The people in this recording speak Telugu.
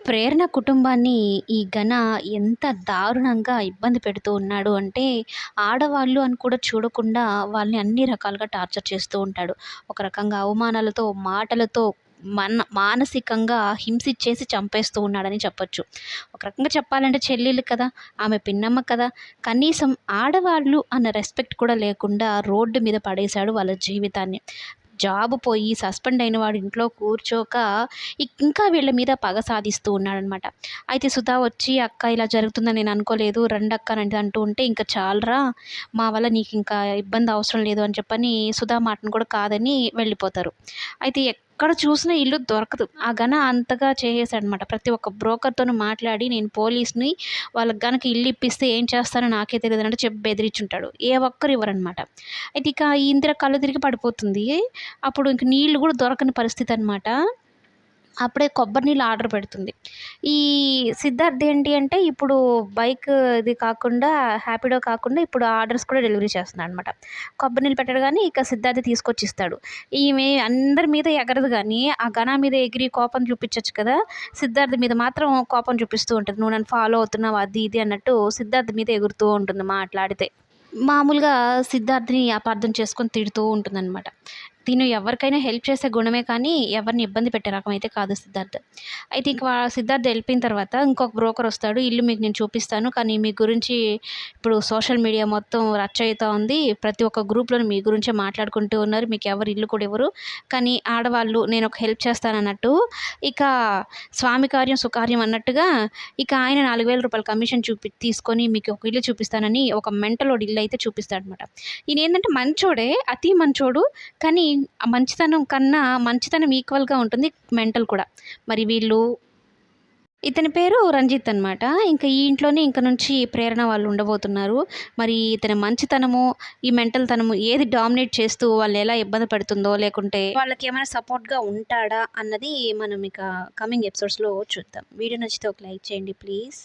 ప్రేరణ కుటుంబాన్ని ఈ ఘన ఎంత దారుణంగా ఇబ్బంది పెడుతూ ఉన్నాడు అంటే, ఆడవాళ్ళు అని కూడా చూడకుండా వాళ్ళని అన్ని రకాలుగా టార్చర్ చేస్తూ ఉంటాడు. ఒక రకంగా అవమానాలతో, మాటలతో మానసికంగా హింసించేసి చంపేస్తూ ఉన్నాడని చెప్పొచ్చు. ఒక రకంగా చెప్పాలంటే చెల్లెలు కదా! ఆమె పిన్నమ్మ కదా! కనీసం ఆడవాళ్ళు అన్న రెస్పెక్ట్ కూడా లేకుండా రోడ్డు మీద పడేశాడు వాళ్ళ జీవితాన్ని. జాబ్ పోయి సస్పెండ్ అయిన వాడు ఇంట్లో కూర్చోక ఇంకా వీళ్ళ మీద పగ సాధిస్తూ ఉన్నాడనమాట. అయితే సుధా వచ్చి, "అక్క ఇలా జరుగుతుందని నేను అనుకోలేదు. రండక్క" అని అంటూ ఉంటే, "ఇంక చాలురా! మా వల్ల నీకింకా ఇబ్బంది అవసరం లేదు" అని చెప్పని సుధా మాటను కూడా కాదని వెళ్ళిపోతారు. అయితే ఎక్కడ చూసినా ఇల్లు దొరకదు. ఆ ఘన అంతగా చేసేసాడనమాట. ప్రతి ఒక్క బ్రోకర్‌తోను మాట్లాడి, "నేను పోలీస్‌ని, వాళ్ళకి గనక ఇల్లు ఇప్పిస్తే ఏం చేస్తానో నాకే తెలీదన్నట్టు" చెప్పి బెదిరించుంటాడు. ఏ ఒక్కరు ఇవ్వరనమాట. అయితే ఇక ఈ ఇందిర కళ్ళు తిరిగి పడిపోతుంది. అప్పుడు ఇంక నీళ్ళు గూడా దొరకని పరిస్థితనమాట. అప్పుడే కొబ్బరి నీళ్ళు ఆర్డర్ పెడుతుంది. ఈ సిద్ధార్థ్ ఏంటి అంటే ఇప్పుడు బైక్ ఇది కాకుండా హ్యాపిడో కాకుండా ఇప్పుడు ఆర్డర్స్ కూడా డెలివరీ చేస్తున్నాడనమాట. కొబ్బరి నీళ్ళు పెట్టడు గానీ ఇక సిద్ధార్థ్ తీసుకొచ్చి ఇస్తాడు. ఈమె అందరి మీద ఎగరదు గానీ ఆ ఘన మీద ఎగిరి కోపం చూపిచ్చొచ్చు కదా! సిద్ధార్థ్ మీద మాత్రం కోపం చూపిస్తూ ఉంటది. "నువ్వు నన్ను ఫాలో అవుతున్నావు" అది ఇది అన్నట్టు సిద్ధార్థ్ మీద ఎగురుతూ ఉంటుంది మాట్లాడితే. మామూలుగా సిద్ధార్థ్‌ని అపార్థం చేసుకొని తిడుతూ ఉంటుందనమాట. తిను ఎవరికైనా హెల్ప్ చేసే గుణమే కానీ, ఎవరిని ఇబ్బంది పెట్టే రకమైతే కాదు సిద్ధార్థ్. అయితే ఇంక సిద్ధార్థ్ ఎళ్ళిపోయిన తర్వాత ఇంకొక బ్రోకర్ వస్తాడు. "ఇల్లు మీకు నేను చూపిస్తాను. కానీ మీ గురించి ఇప్పుడు సోషల్ మీడియా మొత్తం రచ్చ అయితా ఉంది. ప్రతి ఒక్క గ్రూప్‌లోను మీ గురించే మాట్లాడుకుంటూ ఉన్నారు. మీకెవరు ఇల్లు కూడా ఇవ్వరు. కానీ ఆడవాళ్ళు నేనొక హెల్ప్ చేస్తానన్నట్టు" ఇక స్వామి కార్యం సుకార్యం అన్నట్టుగా ఇక ఆయన రూ. 4,000 కమిషన్ తీసుకొని మీకు ఒక ఇల్లు చూపిస్తానని ఒక మెంటలోడు ఇల్లయితే చూపిస్తాడనమాట. ఈయనేందంటే మంచోడే, అతి మంచోడు. కానీ ఆ మంచితనం కన్నా మంచితనం ఈక్వల్‌గా ఉంటుంది మెంటల్ కూడా. మరి వీళ్ళు ఇతని పేరు రంజిత్ అనమాట. ఇంక ఈ ఇంట్లోనే ఇంక నుంచి ప్రేరణ వాళ్ళు ఉండబోతున్నారు. మరి ఇతని మంచితనము, ఈ మెంటల్ తనము ఏది డామినేట్ చేస్తూ వాళ్ళనెలా ఇబ్బంది పెడుతుందో, లేకుంటే వాళ్ళకేమైనా సపోర్ట్‌గా ఉంటాడా అన్నది మనం ఇక కమింగ్ ఎపిసోడ్స్‌లో చూద్దాం. వీడియో నచ్చితే ఒక లైక్ చేయండి ప్లీజ్.